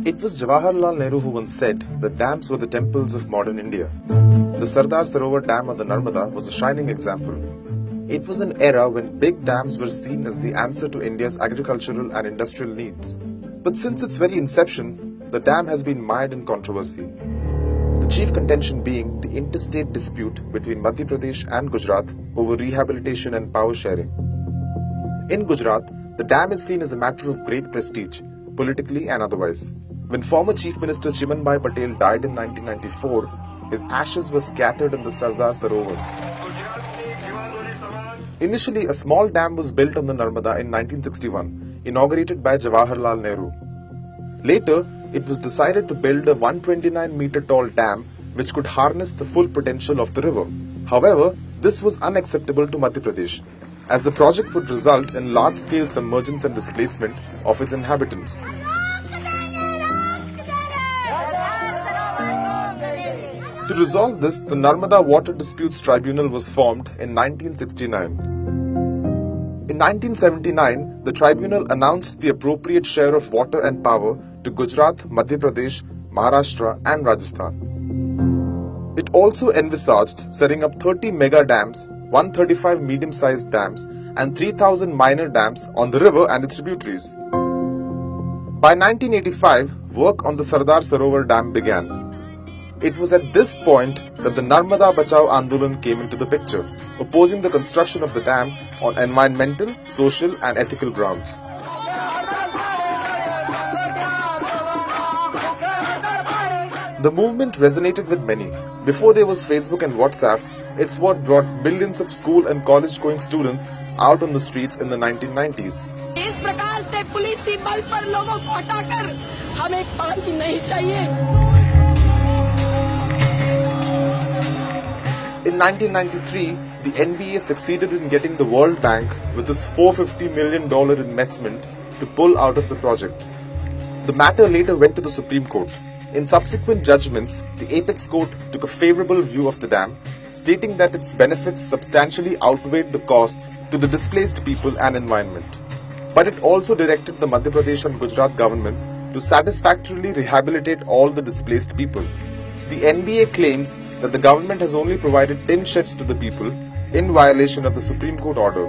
It was Jawaharlal Nehru who once said that dams were the temples of modern India. The Sardar Sarovar Dam on the Narmada was a shining example. It was an era when big dams were seen as the answer to India's agricultural and industrial needs. But since its very inception, the dam has been mired in controversy. The chief contention being the interstate dispute between Madhya Pradesh and Gujarat over rehabilitation and power sharing. In Gujarat, the dam is seen as a matter of great prestige, politically and otherwise. When former Chief Minister Chimanbhai Patel died in 1994, his ashes were scattered in the Sardar Sarovar. Initially, a small dam was built on the Narmada in 1961, inaugurated by Jawaharlal Nehru. Later, it was decided to build a 129-meter tall dam which could harness the full potential of the river. However, this was unacceptable to Madhya Pradesh, as the project would result in large-scale submergence and displacement of its inhabitants. To resolve this, the Narmada Water Disputes Tribunal was formed in 1969. In 1979, the tribunal announced the appropriate share of water and power to Gujarat, Madhya Pradesh, Maharashtra and Rajasthan. It also envisaged setting up 30 mega dams, 135 medium-sized dams and 3,000 minor dams on the river and its tributaries. By 1985, work on the Sardar Sarovar Dam began. It was at this point that the Narmada Bachao Andolan came into the picture, opposing the construction of the dam on environmental, social and ethical grounds. The movement resonated with many. Before there was Facebook and WhatsApp, it's what brought millions of school and college-going students out on the streets in the 1990s. इस प्रकार से पुलिसी बल पर लोगों को हटाकर हमें पानी नहीं चाहिए. In 1993, the NBA succeeded in getting the World Bank with its $450 million investment to pull out of the project. The matter later went to the Supreme Court. In subsequent judgments, the Apex Court took a favourable view of the dam, stating that its benefits substantially outweighed the costs to the displaced people and environment. But it also directed the Madhya Pradesh and Gujarat governments to satisfactorily rehabilitate all the displaced people. The NBA claims that the government has only provided 10 sheds to the people in violation of the Supreme Court order.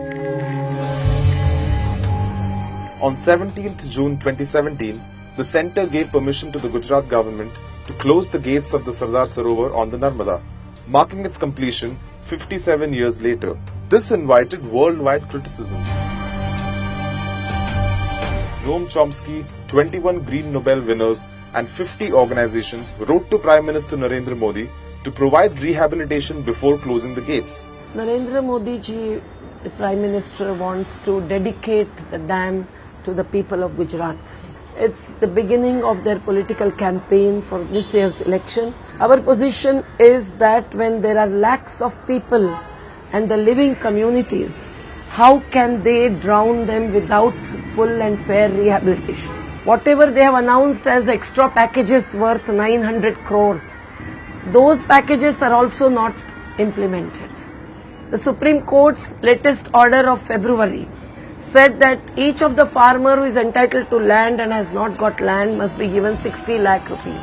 On 17th June 2017, the centre gave permission to the Gujarat government to close the gates of the Sardar Sarovar on the Narmada, marking its completion 57 years later. This invited worldwide criticism. Noam Chomsky, 21 Green Nobel winners and 50 organizations wrote to Prime Minister Narendra Modi to provide rehabilitation before closing the gates. Narendra Modi ji, the Prime Minister, wants to dedicate the dam to the people of Gujarat. It's the beginning of their political campaign for this year's election. Our position is that when there are lakhs of people and the living communities, how can they drown them without full and fair rehabilitation? Whatever they have announced as extra packages worth 900 crores, those packages are also not implemented. The Supreme Court's latest order of February said that each of the farmer who is entitled to land and has not got land must be given 60 lakh rupees.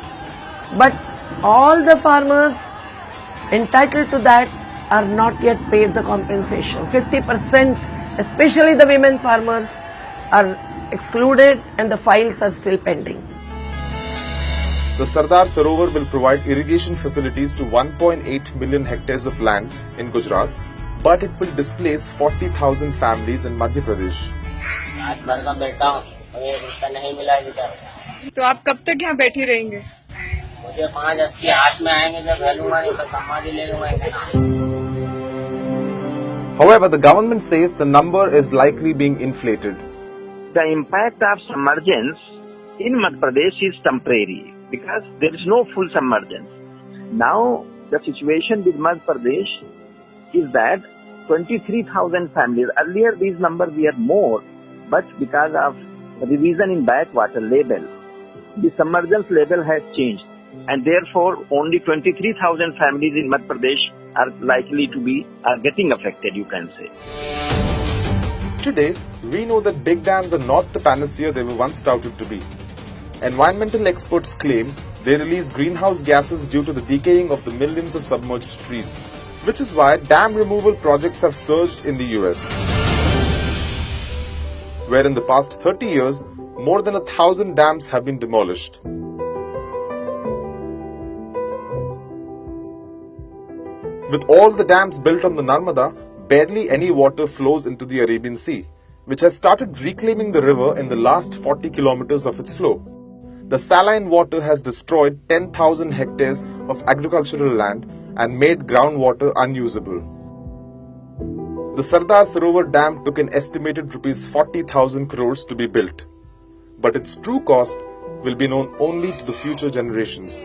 But all the farmers entitled to that are not yet paid the compensation. 50%, especially the women farmers, are excluded and the files are still pending. The Sardar Sarovar will provide irrigation facilities to 1.8 million hectares of land in Gujarat, but it will displace 40,000 families in Madhya Pradesh. तो आप कब तक यहाँ बैठी रहेंगे? मुझे 5 हाथ में आएंगे जब भेलूंगा नहीं तो समाधि ले लूंगा. However, the government says the number is likely being inflated. The impact of submergence in Madhya Pradesh is temporary because there is no full submergence. Now, the situation with Madhya Pradesh is that 23,000 families, earlier these numbers were more, but because of revision in backwater label, the submergence level has changed and therefore only 23,000 families in Madhya Pradesh are likely to be getting affected, you can say. Today, we know that big dams are not the panacea they were once touted to be. Environmental experts claim they release greenhouse gases due to the decaying of the millions of submerged trees, which is why dam removal projects have surged in the US, where in the past 30 years, more than 1,000 dams have been demolished. With all the dams built on the Narmada, barely any water flows into the Arabian Sea, which has started reclaiming the river in the last 40 kilometers of its flow. The saline water has destroyed 10,000 hectares of agricultural land and made groundwater unusable. The Sardar Sarovar Dam took an estimated Rs 40,000 crores to be built, but its true cost will be known only to the future generations.